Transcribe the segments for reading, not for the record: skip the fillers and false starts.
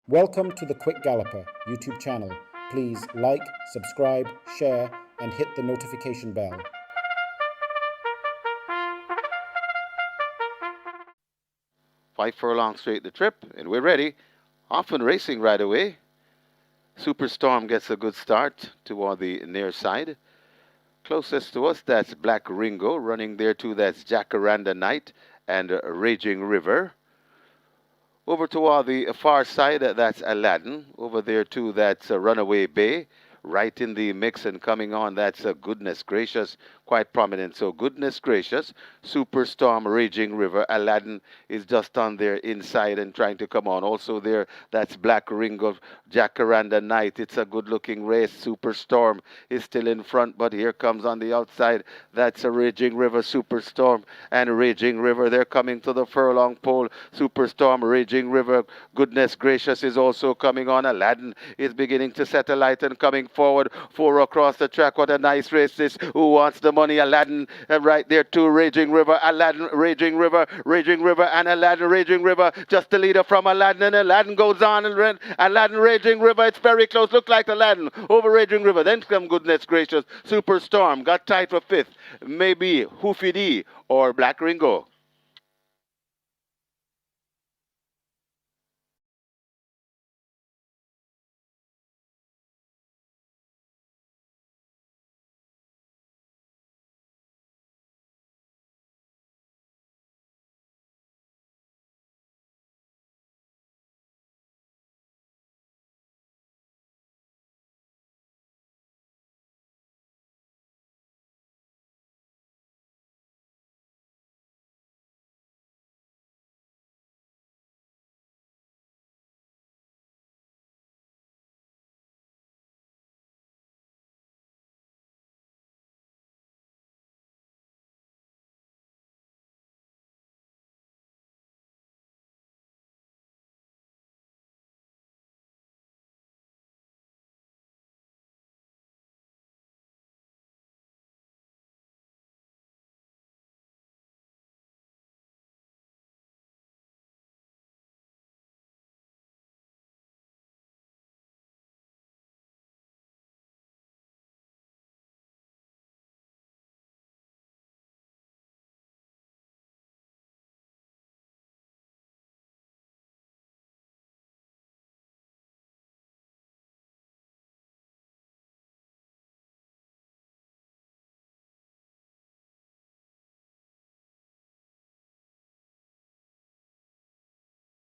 Welcome to the Quick Galloper YouTube channel. Please like, subscribe, share, and hit the notification bell. Five furlongs straight the trip, and we're ready. Off and racing right away. Superstorm gets a good start toward the near side. Closest to us, that's Black Ringo. Running there too, that's Jacaranda Night and Raging River. Over toward the far side, that's Aladdin. Over there too, that's Runaway Bay. Right in the mix and coming on, that's Goodness Gracious, quite prominent. So Goodness Gracious, Superstorm, Raging River. Aladdin is just on there inside and trying to come on. Also there, that's Black Ringo, Jacaranda Night. It's a good-looking race. Superstorm is still in front, but here comes on the outside, that's a Raging River, Superstorm, and Raging River. They're coming to the furlong pole. Superstorm, Raging River, Goodness Gracious is also coming on. Aladdin is beginning to set a light and coming forward. Four across the track. What a nice race this. Who wants the money? Aladdin right there too. Raging River, Aladdin, Raging River, Raging River, and Aladdin, Raging River. Just the leader from Aladdin, and Aladdin goes on, and Aladdin, Raging River. It's very close. Look like Aladdin over Raging River. Then come Goodness Gracious. Superstorm got tied for fifth. Maybe Hoofy D or Black Ringo.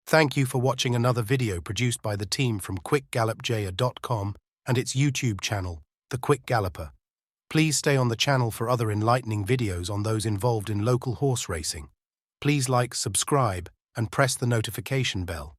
Thank you for watching another video produced by the team from QuickGallopJA.com and its YouTube channel, The Quick Galloper. Please stay on the channel for other enlightening videos on those involved in local horse racing. Please like, subscribe, and press the notification bell.